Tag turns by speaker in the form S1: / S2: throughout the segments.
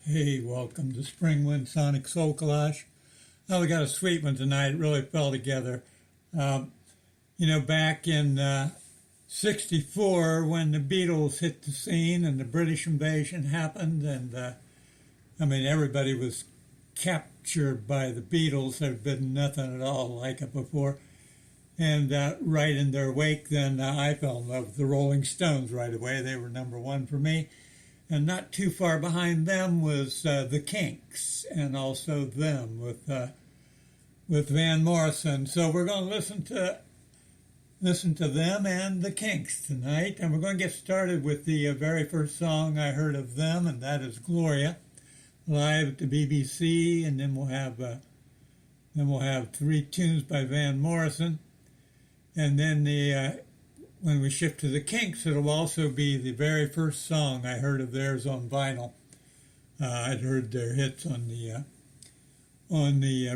S1: Hey, welcome to Spring Wind Sonic Soul Collage. Oh, we got a sweet one tonight. It really fell together. Back in '64 when the Beatles hit the scene and the British invasion happened, and everybody was captured by the Beatles. There'd been nothing at all like it before. And right in their wake, then I fell in love with the Rolling Stones right away. They were number one for me. And not too far behind them was the Kinks, and also them with Van Morrison. So we're going to listen to them and the Kinks tonight, and we're going to get started with the very first song I heard of them, and that is Gloria, live at the BBC, and then we'll have three tunes by Van Morrison, and then when we shift to the Kinks, it'll also be the very first song I heard of theirs on vinyl. I'd heard their hits on the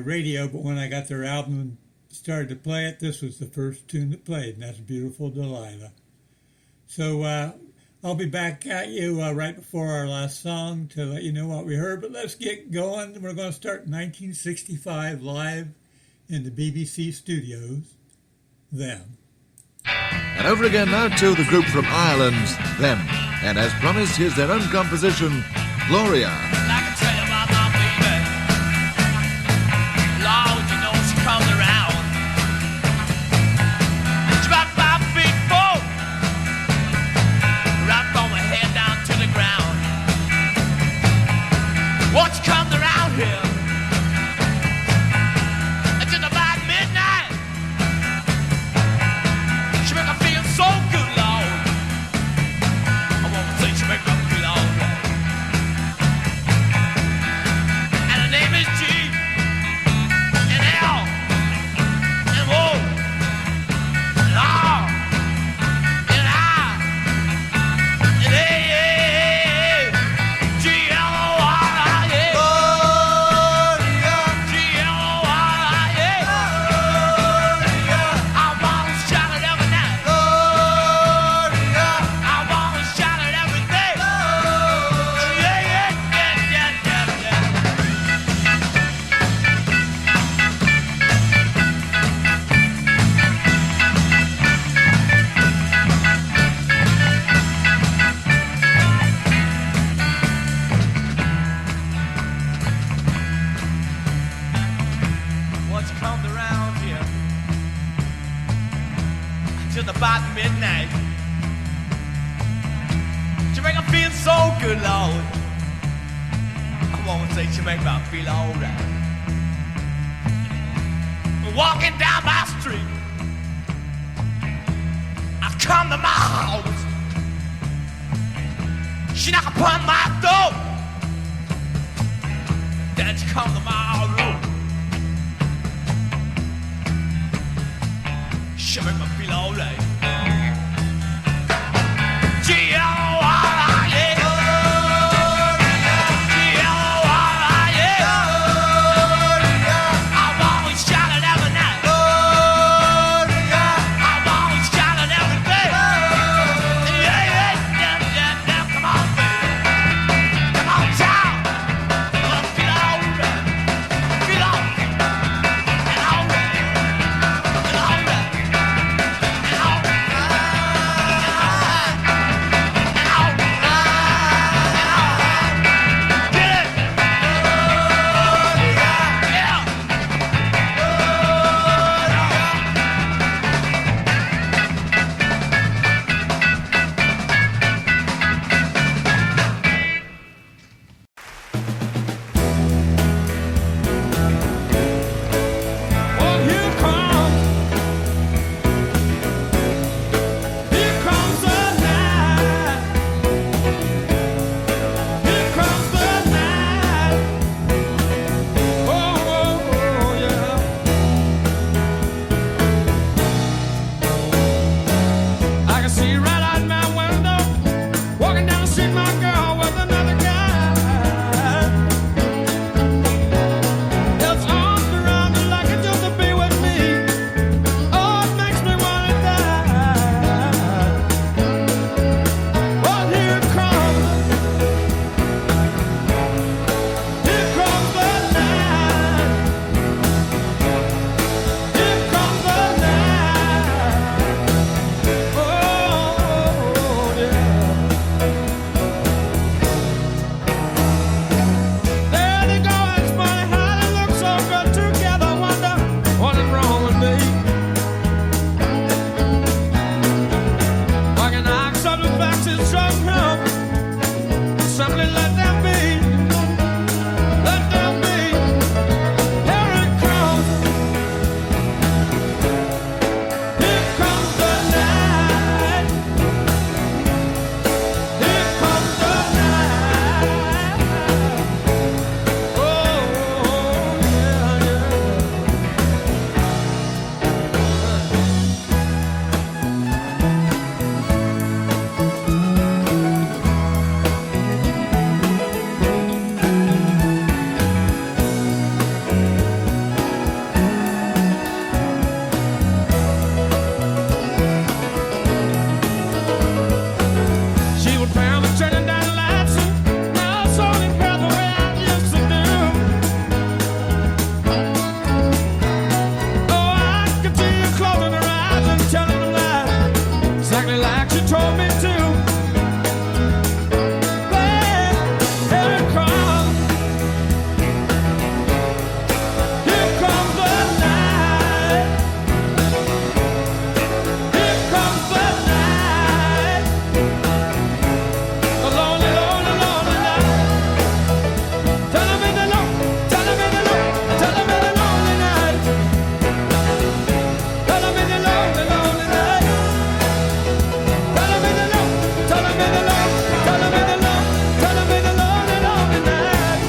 S1: radio, but when I got their album and started to play it, this was the first tune that played, and that's Beautiful Delilah. So I'll be back at you right before our last song to let you know what we heard, but let's get going. We're going to start in 1965 live in the BBC studios, Them.
S2: And over again now to the group from Ireland, Them. And as promised, here's their own composition, Gloria.
S3: I can tell you about my baby. Lord, you know she comes around. She about 5 feet 4. Right from her head down to the ground. Once she comes around here, it's just about midnight. She make me feel so good, Lord. I wanna say she make me feel alright. And her name is G and L and O and R and I and A. G-L-O-R-I-A. G-L-O-R-I-A. I wanna shout it every night. I wanna shout it every day. Yeah, yeah, yeah, yeah, yeah, yeah. Once you come around here, just about midnight, she make me feel so good, Lord. I wanna say she make me feel alright. Walking down my street, I come to my house. She knock upon my door. Then she come to my room. She make me feel alright. G-L-O-R-I-A. G-L-O-R-I-A. I wanna shout it every night. I wanna shout it every day. Yeah, yeah, yeah, yeah, yeah. Come on, baby. Come on, child. Let's feel alright. Feel alright. And alright. And alright. And alright. let them be. Let them be. Here it comes. Here comes the night. Here comes the night. Oh, yeah, yeah. She would pound me turning down the lights and my soul in hell the way I used to do. Oh, I could see her closing her eyes and telling a lie, exactly like she told me to. Well, here it comes. Here comes the night. Here comes the night. A lonely, lonely, lonely night. Tell 'em in the lonely, tell 'em in the lonely, tell 'em in the lonely night. Tell 'em in the lonely, lonely night. Tell 'em in the lonely, tell 'em in the lonely, tell 'em in the lonely, tell 'em in the lonely, lonely night.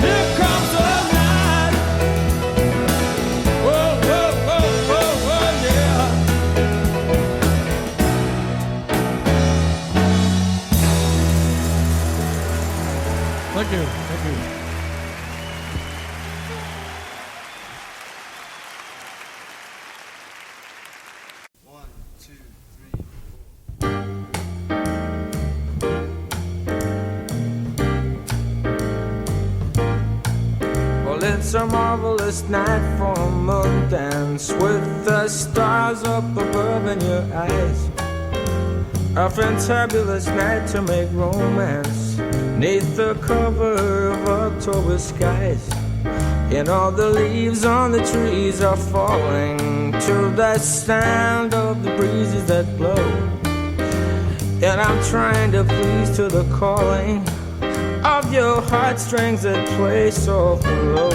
S3: Here comes the night. Whoa, whoa, whoa, whoa, whoa, yeah. Thank you, thank you.
S4: Well, it's a marvelous night for a moondance with the stars up above in your eyes. A fantabulous night to make romance neath the cover of October skies. And all the leaves on the trees are falling to the sound of the breezes that blow. And I'm trying to please to the calling of your heartstrings that play so low.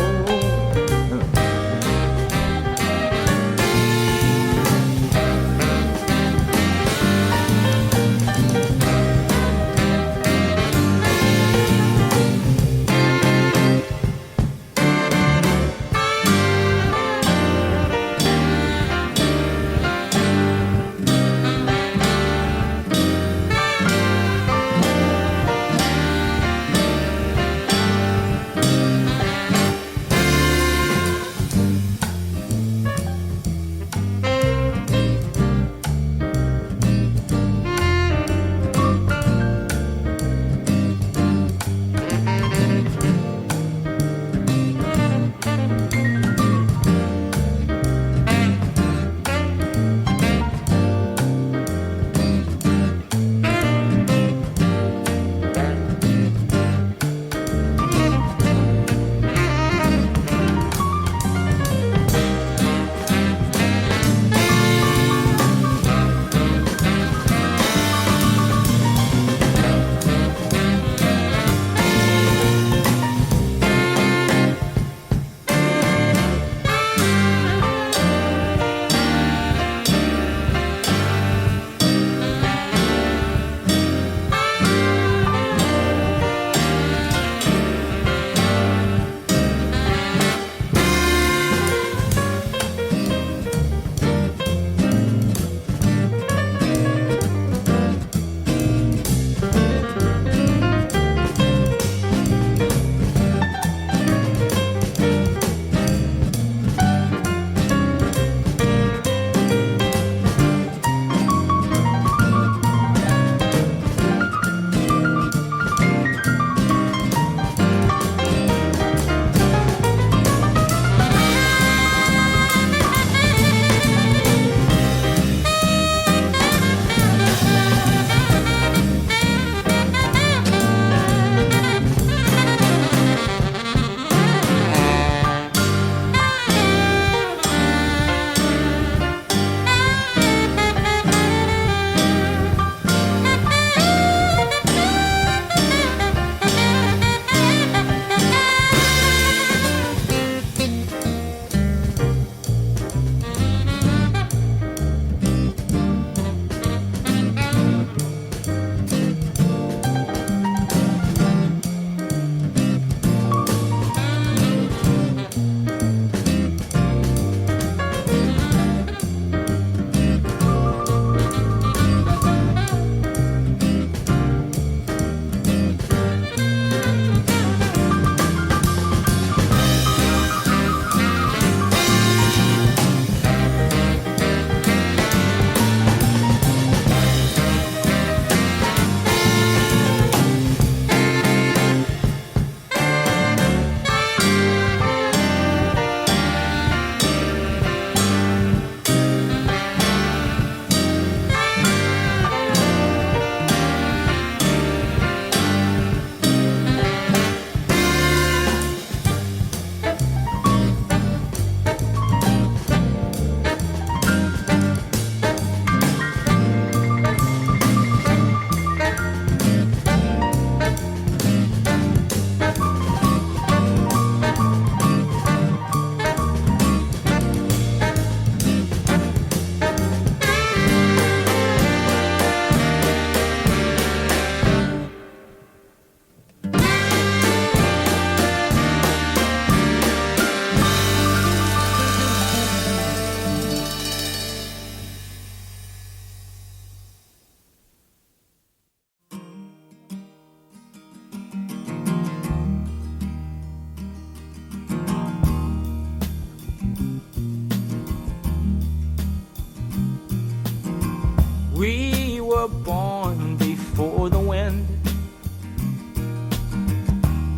S4: were born before the wind,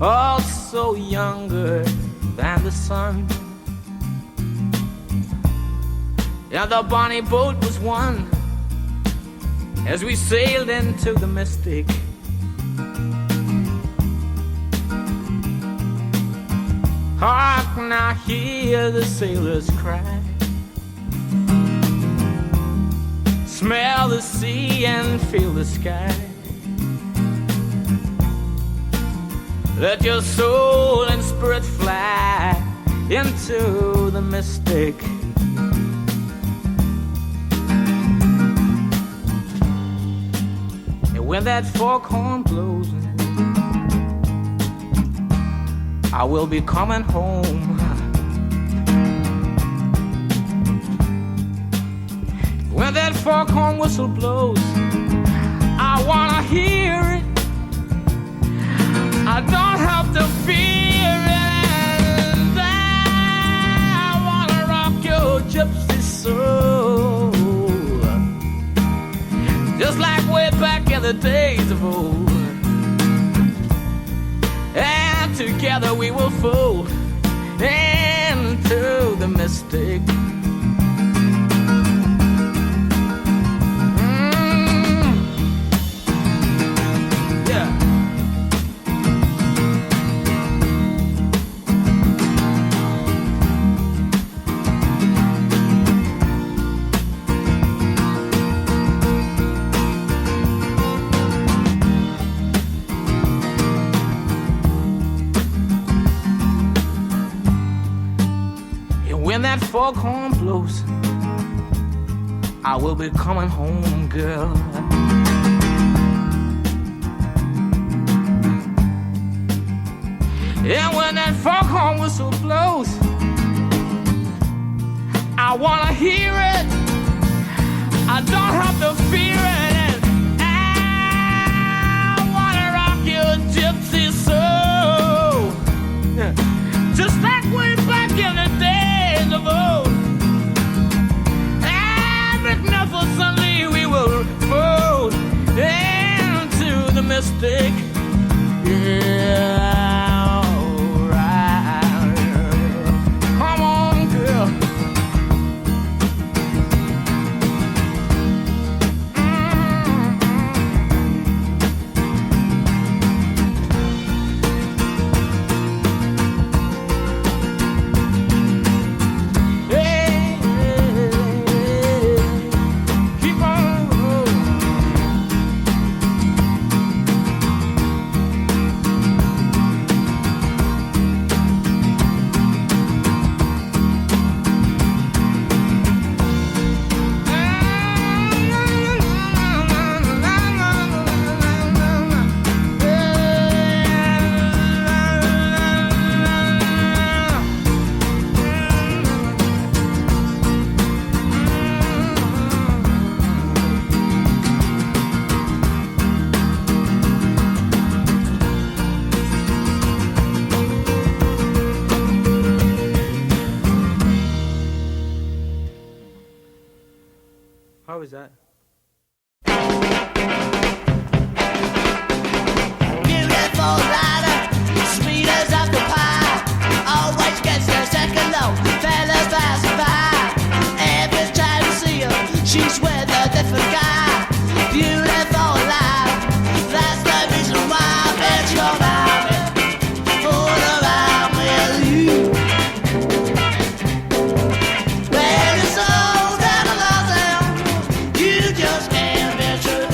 S4: also younger than the sun. And the bonny boat was won as we sailed into the mystic. Hark now, hear the sailors cry, smell the sea and feel the sky. Let your soul and spirit fly into the mystic. And when that foghorn blows, I will be coming home. When that foghorn whistle blows, I wanna hear it. I don't have to fear it. I wanna rock your gypsy soul, just like way back in the days of old. And together we will fold into the mystic. When that foghorn blows, I will be coming home, girl. And when that foghorn whistle blows, I wanna hear it. I don't have to fear it. I wanna rock your gypsy soul, just like way back in the day. And magnificently we will fold into the mystic. Yeah, alright. Come on, girl. How is that?
S5: Beautiful rider, sweet as apple pie, always gets there second though, fellas passing by. Every time you see her, she's with a different guy. Beautiful life, that's the reason why I bet you're around me, fool around with you. When it's all that I lost them, you just can't be true.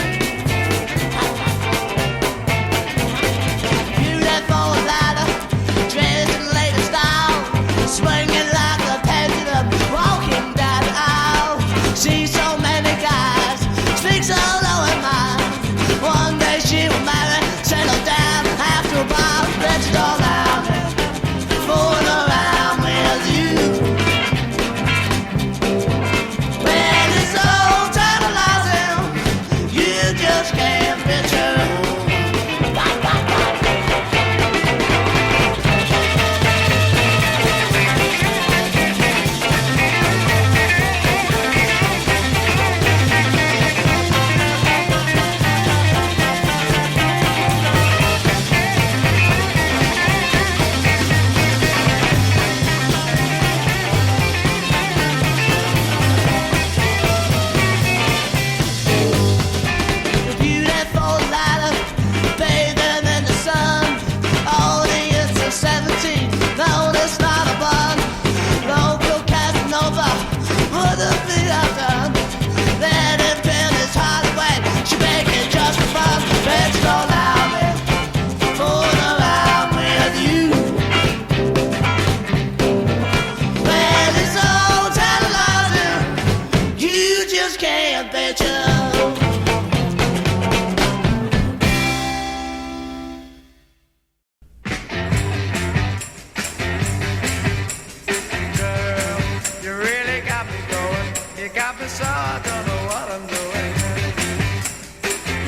S3: you got me so I don't know what I'm doing.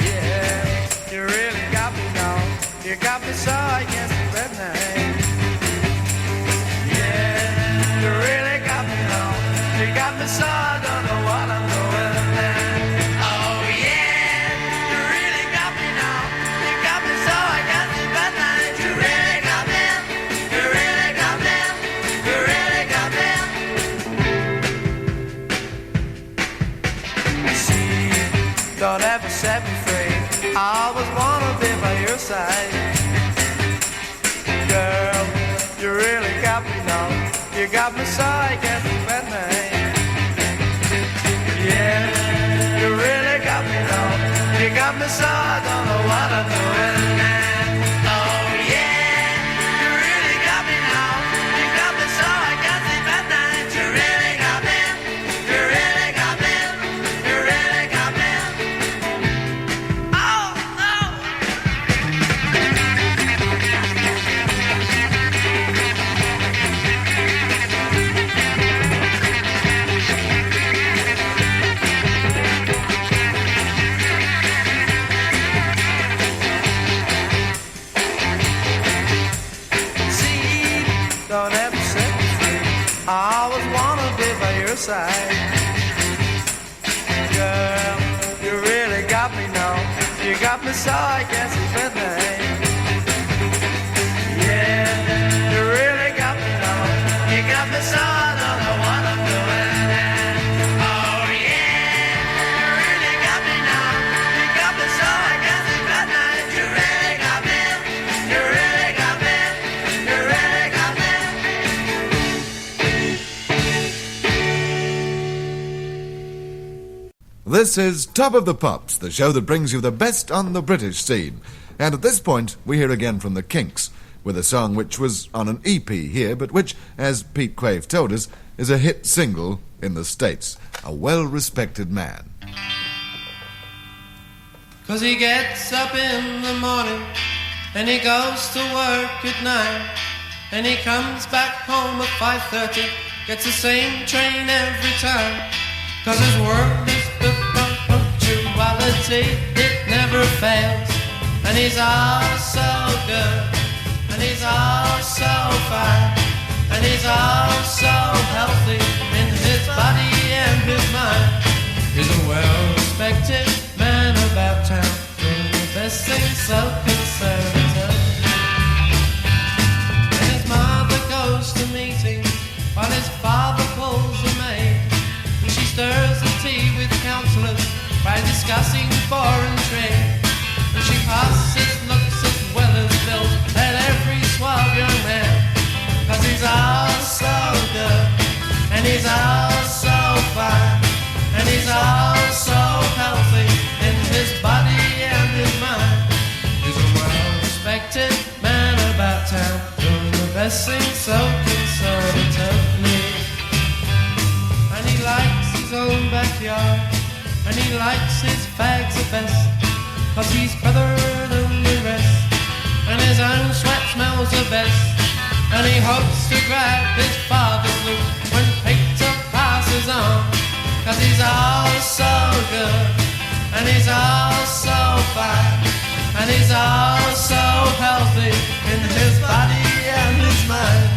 S3: Yeah, you really got me now. You got me so I can't sleep at night. Yeah, you really got me now. You got me so I don't know what I'm doing. Oh yeah, you really got me now. You got me so I can't sleep at night. You really got me. You really got me. You really got me. See, don't ever set me free. I always wanna be by your side. Girl, you really got me now. You got me so I can't sleep at night. Yeah, you really got me now. You got me so I don't know what I'm doing. Oh yeah, you really got me now. You got me so I can't sleep at night. You really got me. You really got me. You really got me. Oh, oh. See, don't ever set me free. I always wanna be by your side. Girl, you really got me now. You got me so I can't sleep at night. Yeah, you really got me now. You got me so I don't know what I'm doing. Oh yeah, you really got me now. You got me so I can't sleep at night. You really got me. You really got me. You really got me.
S2: This is Top of the Pops, the show that brings you the best on the British scene. And at this point, we hear again from the Kinks, with a song which was on an EP here, but which, as Pete Quaife told us, is a hit single in the States. A well-respected man.
S3: 'Cause he gets up in the morning and he goes to work at 9 and he comes back home at 5:30, gets the same train every time. 'Cause his work is built on punctuality, it never fails. And he's all so good, and he's all so fine, and he's all so healthy in his body and his mind. He's a well-respected man about town, doing the best thing so conservative. And his mother goes to meetings while his father pulls the maid, and she stirs the tea with counsellors by discussing foreign trade. And she passes looks as well as bills at every suave young man. 'Cause he's all so good, and he's all so fine, and he's all so healthy in his body and his mind. He's a well-respected man about town, doing the best thing so conservatively. And he likes his own backyard, and he likes his fags the best, 'cause he's feathered than the rest, and his own sweat smells the best. And he hopes to grab his father's loot when Peter passes on. 'Cause he's all so good, and he's all so fine, and he's all so healthy in his body and his mind.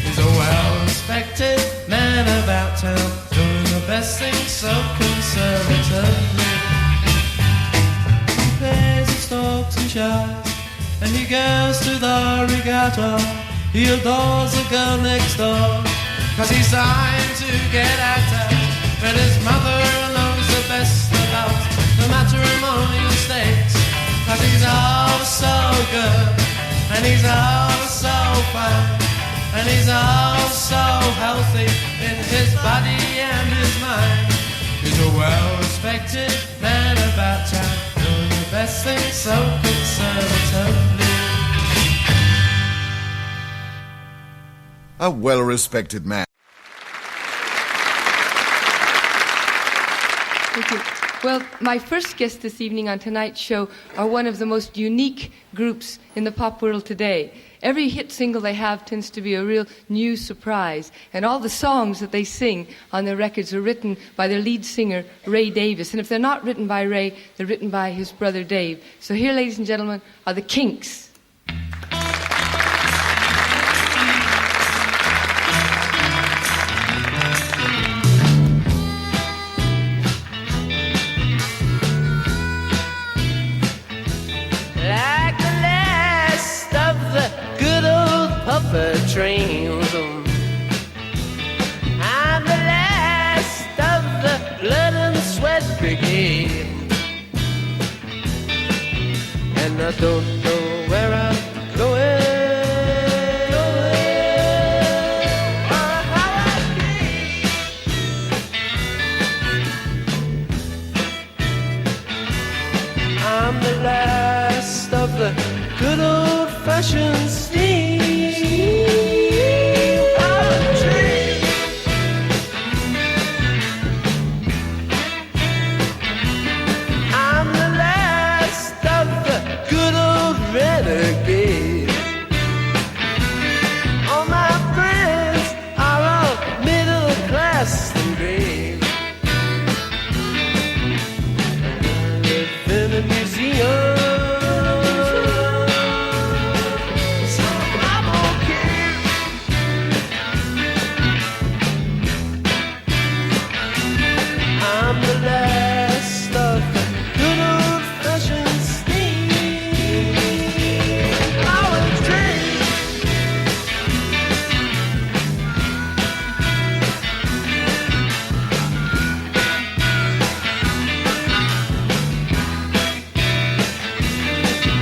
S3: He's a well-respected man about town, doing the best thing so conservatively. He plays and stalks and shies, and he goes to the regatta. He adores the girl next door, 'cause he's trying to get at her. But his mother knows the best about the matrimonial stakes. 'Cause he's all so good, and he's all so fine, and he's all so healthy in his body and his mind. He's a well-respected man about town, doing the best thing so conservatively.
S2: A well-respected man.
S6: Thank you. Well, my first guests this evening on tonight's show are one of the most unique groups in the pop world today. Every hit single they have tends to be a real new surprise, and all the songs that they sing on their records are written by their lead singer, Ray Davis. And if they're not written by Ray, they're written by his brother Dave. So here, ladies and gentlemen, are the Kinks.
S5: Like the last of the good old puffer trains. I'm the last of the blood and sweat brigade, and I don't know where I'm going or how I came. I'm the last of the good old-fashioned steam power train. I'm the last of the good old renegade. All my friends are all middle class and brave. I live in a museum. I'm the last of the good old-fashioned steam power train.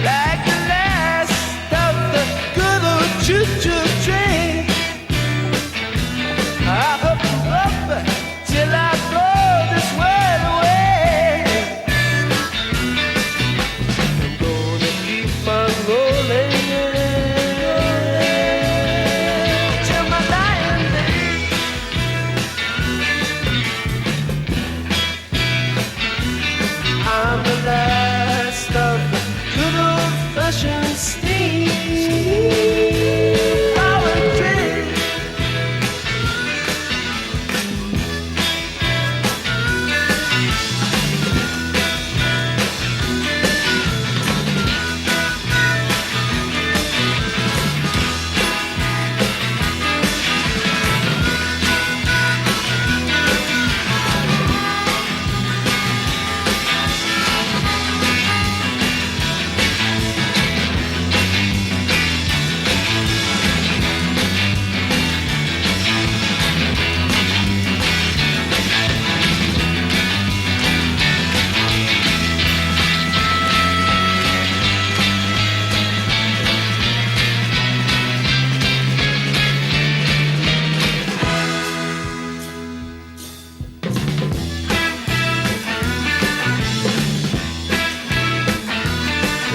S5: Like the last of the good old choo-choo train. Up, up, till I blow this world away. I'm gonna keep on rolling till my dying day. I'm the last of the good old-fashioned steam power train.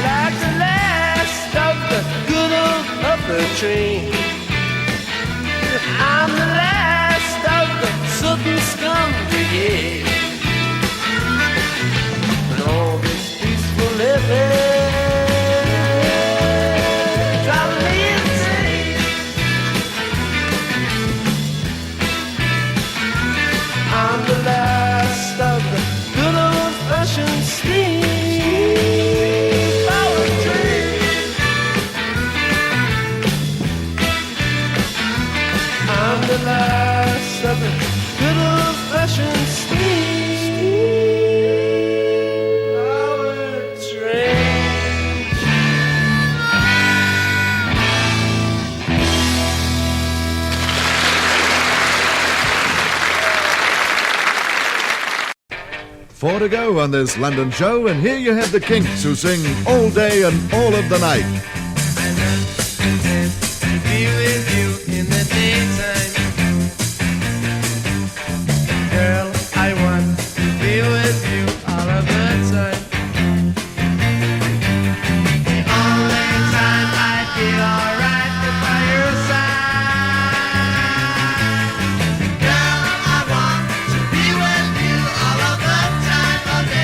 S5: Like the last of the good old puffer train. I'm the last of the soot and scum brigade. And all this peaceful living drives me insane. I'm the last of the good old-fashioned steam power train. I'm the last of the good old-fashioned steam power train.
S2: Four to go on this London show, and here you have the Kinks, who sing all day and all of the night.
S5: Be with you in the daytime. Girl, I want to be with you all of the time. The only time I feel alright is by your side. Girl, I want to be with you all of the time of day.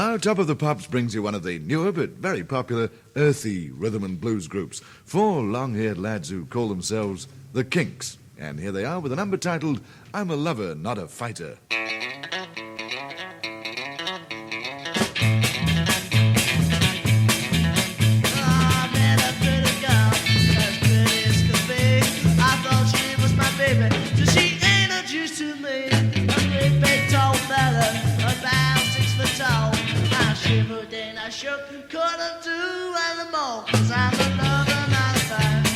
S2: now Top of the Pops brings you one of the newer but very popular earthy rhythm and blues groups. 4 long-haired lads who call themselves the Kinks. And here they are with a number titled I'm a Lover, Not a Fighter.
S5: Couldn't do anymore, 'cause I'm a lover, not a fighter.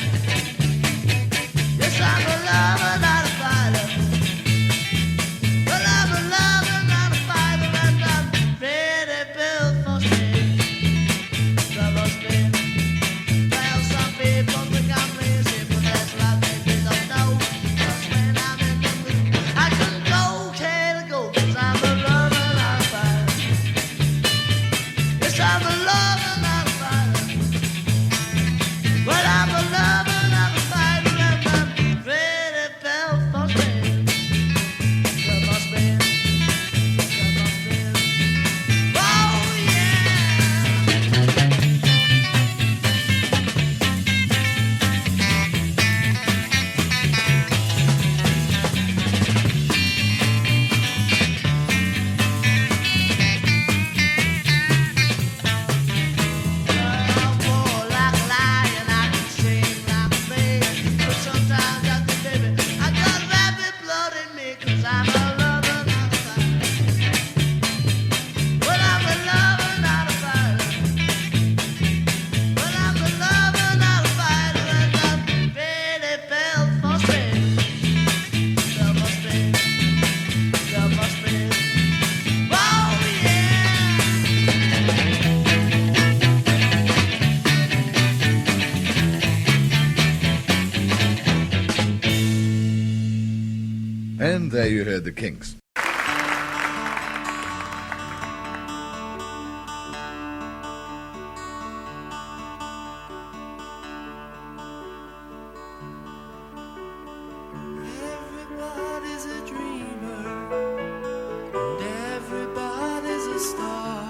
S5: Yes, I'm a lover, not a fighter. But I'm a lover, not a fighter, and I'm ready built for speed. Lover speed. Well, some people think I'm lazy, but that's what they don't know. 'Cause when I'm in the mood, I can go, can go, 'cause I'm a lover, not a fighter. Yes, I'm a lover, not a fighter. But I'm a lover, not a fighter, and I'm ready built for speed. Lover speed. Lover speed. Oh, yeah. I'm more like a lion, I can sing like a snake. But sometimes I think, baby, I got rabbit blood in me, 'cause I'm a lover, not a fighter. But I'm a lover, not a fighter. But I'm a lover, not a fighter, and I'm ready built for speed. Lover speed. Lover speed. Oh, yeah.
S2: And there you heard the Kinks.
S3: Everybody's a dreamer, and everybody's a star,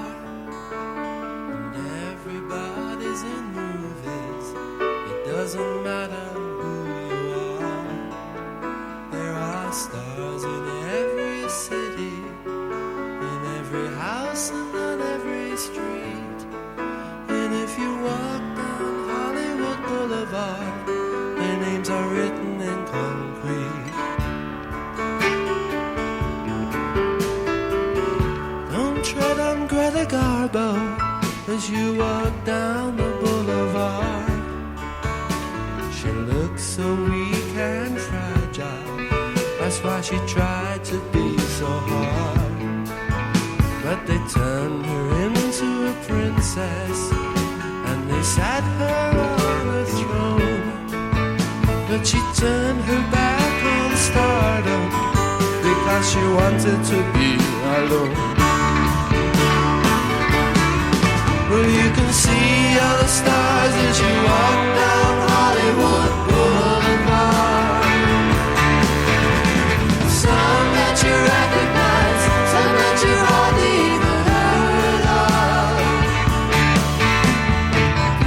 S3: and everybody's in movies. It doesn't matter who you are. There are stars in every city, in every house and on every street. And if you walk down Hollywood Boulevard, their names are written in concrete. Don't tread on Greta Garbo as you walk down the boulevard. She looks so weak and fragile, that's why she tried to be so hard. But they turned her into a princess, and they sat her on a throne. But she turned her back on stardom, because she wanted to be alone. Well, you can see all the stars as you walk down Hollywood Boulevard. Some that you recognize, some that you hardly even heard of.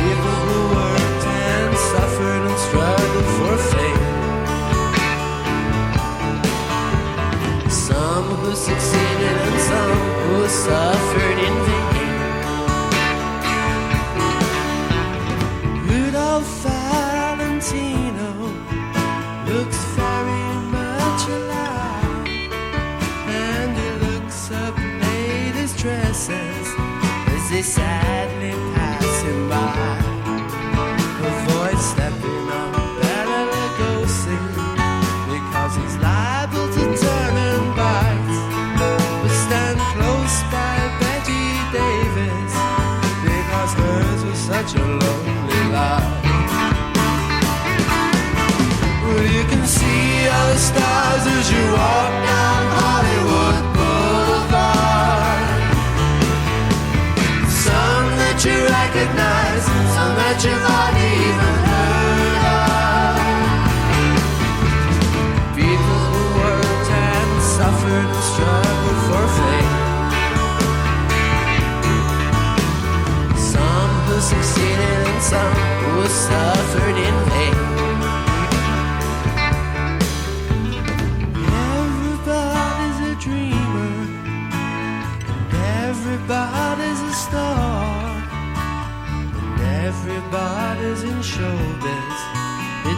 S3: People who worked and suffered and struggled for fame. Some who succeeded and some who suffered in vain. Rudolph Valentino looks very much alive, and he looks up ladies' dresses as they sadly pass him by. Avoid stepping on Bela Lugosi, because he's liable to turn and bite. But stand close by Betty Davis, because hers was such a lonely life. Well, you can see all the stars as you walk down Hollywood Boulevard. Some that you recognize, some that you've hardly even heard of. People who worked and suffered and struggled for fame.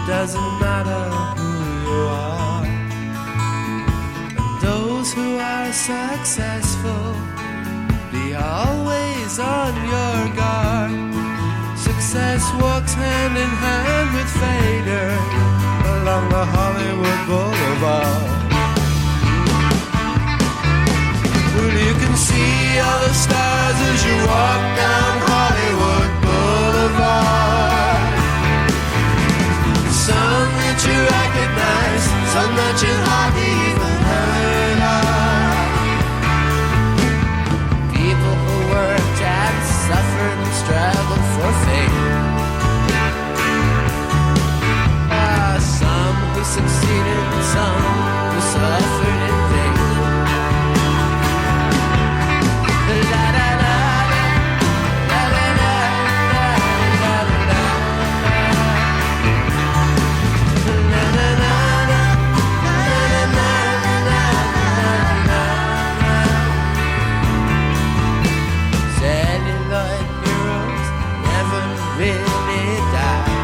S3: doesn't matter who you are. And those who are successful, be always on your guard. Success walks hand in hand with failure along the Hollywood Boulevard. Well, you can see all the stars as you walk down Hollywood Boulevard. Some that you recognize, some that you hardly even heard of. People who worked and suffered and struggled for fame. Some who succeeded and some who suffered in vain. La la la la la la la la la celluloid heroes never really die.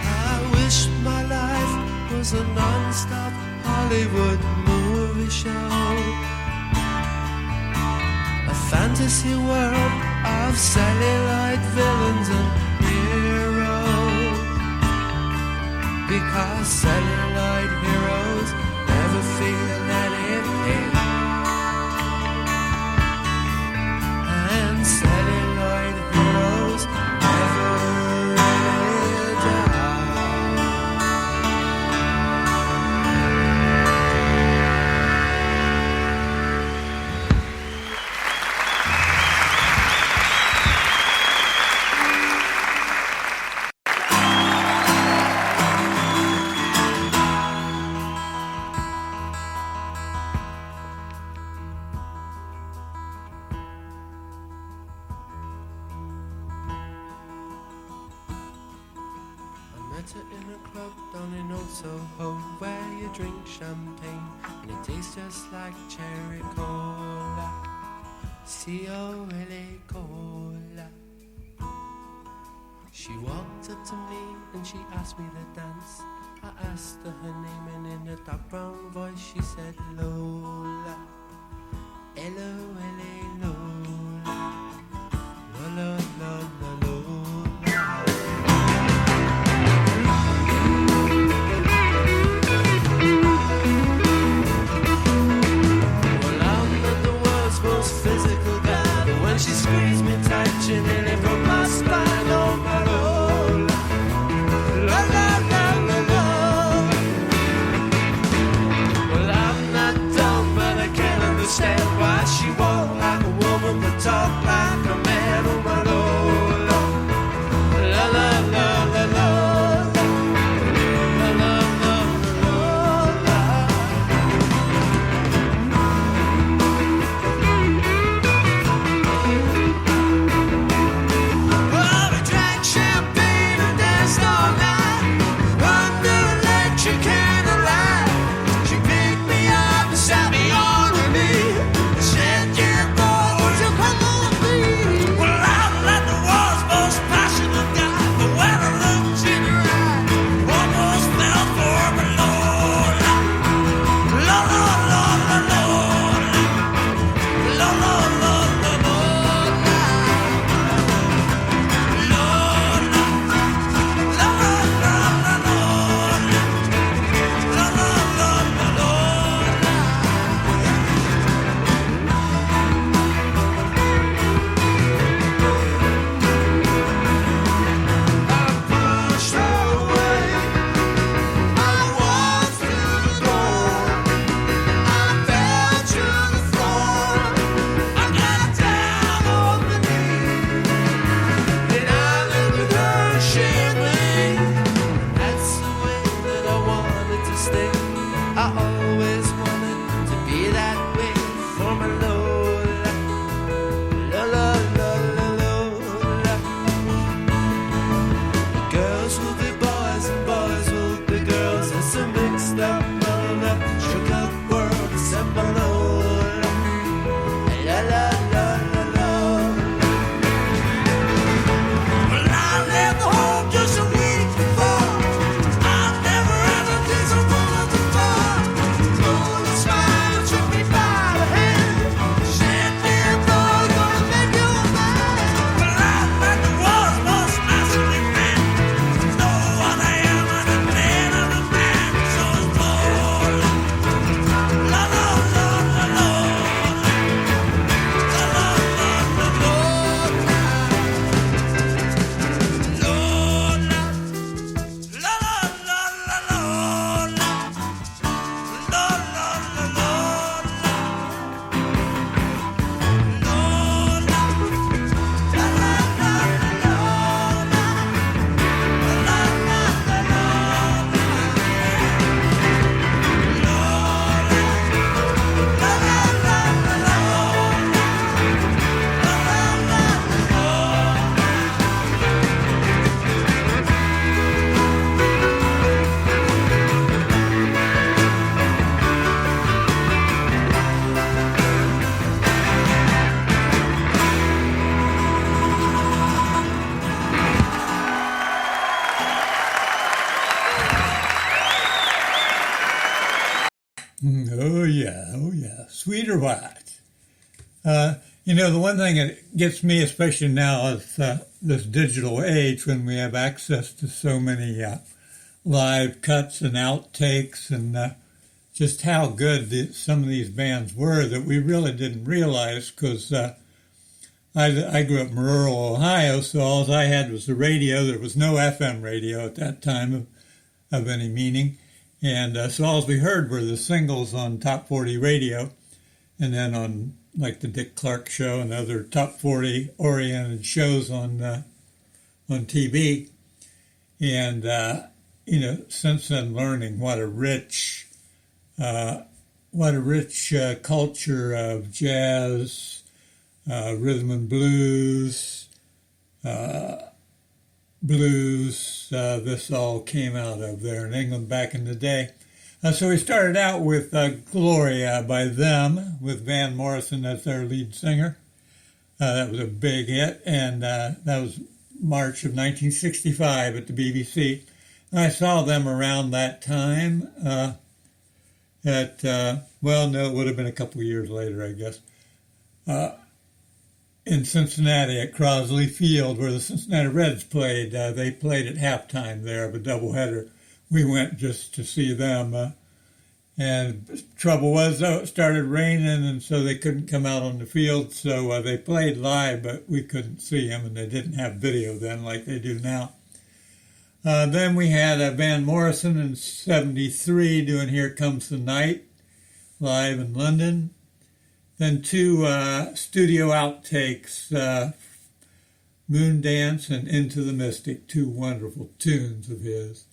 S3: I wish my life was a non-stop Hollywood movie show, a fantasy world of celluloid villains and heroes, because celluloid heroes never feel any pain, and celluloid heroes never really die. Met her in a club down in Old Soho, where you drink champagne and it tastes just like cherry cola. C-O-L-A cola. She walked up to me and she asked me to dance. I asked her her name and in a dark brown voice she said Lola. L-O-L-A Lola. Lola, Lola, Lola. Physical guy, but when she squeezed me tight, she nearly broke my spine. Oh my Lola, la la la la la. Well, I'm not dumb, but I can't understand why she walk like a woman but talk like a man. Oh my Lola, la la la la la. The
S1: sweet or what? You know, the one thing that gets me, especially now, is this digital age when we have access to so many live cuts and outtakes, and just how good some of these bands were that we really didn't realize, because I grew up in rural Ohio, so all I had was the radio. There was no FM radio at that time of any meaning. And so all we heard were the singles on Top 40 radio, and then on like the Dick Clark Show and other Top 40 oriented shows on TV. And, you know, since then learning what a rich culture of jazz, rhythm and blues, this all came out of there in England back in the day. So we started out with Gloria by Them, with Van Morrison as their lead singer. That was a big hit, and that was March of 1965 at the BBC. And I saw them around that time it would have been a couple of years later, I guess, in Cincinnati at Crosley Field, where the Cincinnati Reds played. They played at halftime there of a doubleheader. We went just to see them. And trouble was, though, it started raining, and so they couldn't come out on the field. So they played live, but we couldn't see them, and they didn't have video then like they do now. Then we had Van Morrison in 73 doing Here Comes the Night, live in London. Then two studio outtakes, Moondance and Into the Mystic, two wonderful tunes of his.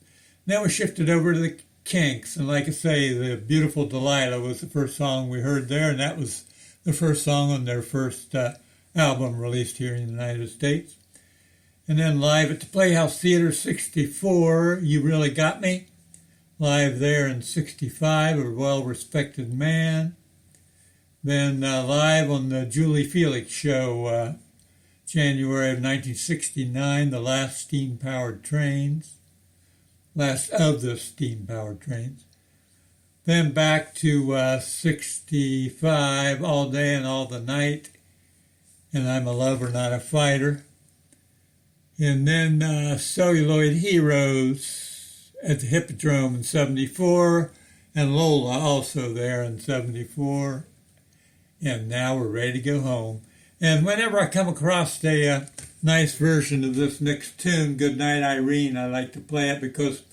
S1: Then we shifted over to the Kinks, and like I say, the Beautiful Delilah was the first song we heard there, and that was the first song on their first album released here in the United States. And then live at the Playhouse Theater 64, You Really Got Me. Live there in 65, A Well-Respected Man. Then live on the Julie Felix Show, January of 1969, The Last Steam-Powered Trains. Last of the steam-powered trains. Then back to 65, All Day and All the Night, and I'm a Lover, Not a Fighter. And then Celluloid Heroes at the Hippodrome in 74, and Lola also there in 74. And now we're ready to go home. And whenever I come across a nice version of this next tune, Goodnight Irene, I like to play it because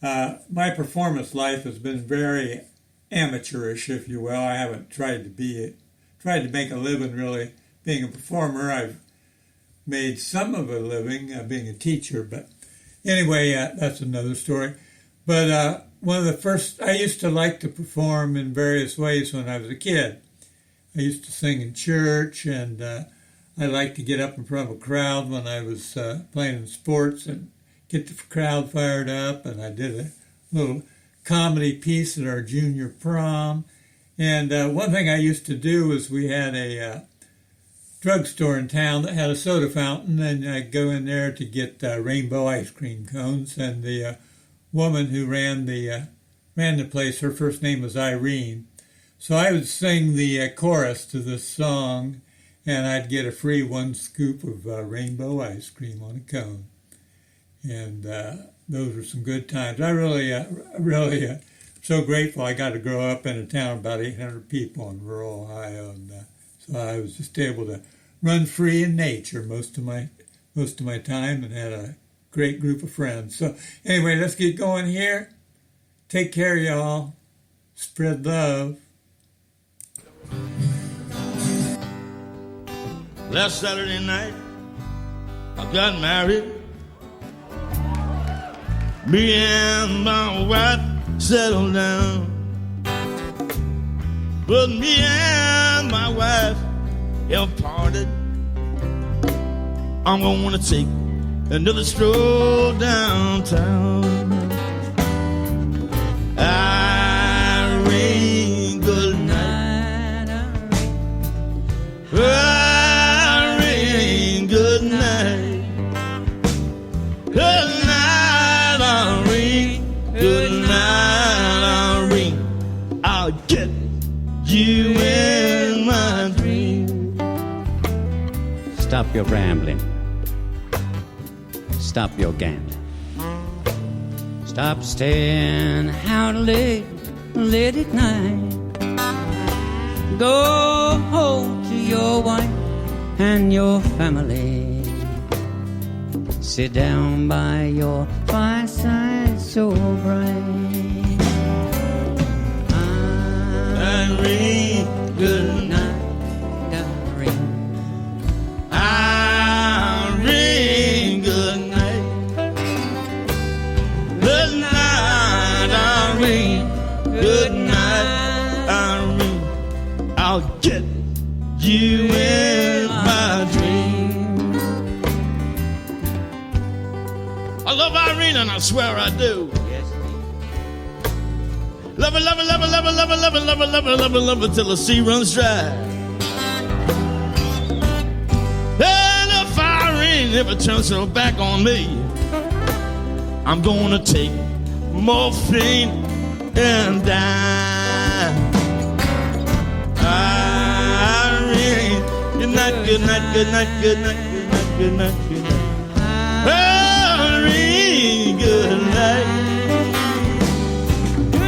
S1: my performance life has been very amateurish, if you will. I haven't tried to make a living really being a performer. I've made some of a living being a teacher, but anyway, that's another story. But one of the first, I used to like to perform in various ways when I was a kid. I used to sing in church, and I liked to get up in front of a crowd when I was playing in sports and get the crowd fired up. And I did a little comedy piece at our junior prom. And one thing I used to do was we had a drugstore in town that had a soda fountain, and I'd go in there to get rainbow ice cream cones. And the woman who ran the place, her first name was Irene. So I would sing the chorus to this song, and I'd get a free 1 scoop of rainbow ice cream on a cone. And those were some good times. I really so grateful I got to grow up in a town of about 800 people in rural Ohio, and so I was just able to run free in nature most of my time, and had a great group of friends. So anyway, let's get going here. Take care, y'all. Spread love.
S3: Last Saturday night, I got married. Me and my wife settled down. But me and my wife have parted. I'm gonna wanna take another stroll downtown. Irene, good night. Irene, good night. Good night, Irene. Good night, Irene. I'll get you in.
S7: Stop your rambling. Stop your gambling. Stop staying out late at night. Go home to your wife and your family. Sit down by your fireside so bright.
S3: Irene, good night. Irene, good night. Good night, Irene. Good night, Irene. I'll get you in my dream. I love Irene and I swear I do. Love her, love her, love her, love her, love her, love her, love her, love her, love her, love her till the sea runs dry. And if Irene ever turns her back on me, I'm gonna take morphine and die. Irene, good night, good night, good night, good night, good night, good night, good night. Irene, good night.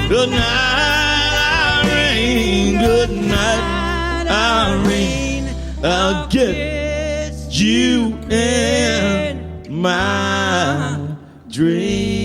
S3: Good night, Irene. Good night, Irene. I'll get you in my dream.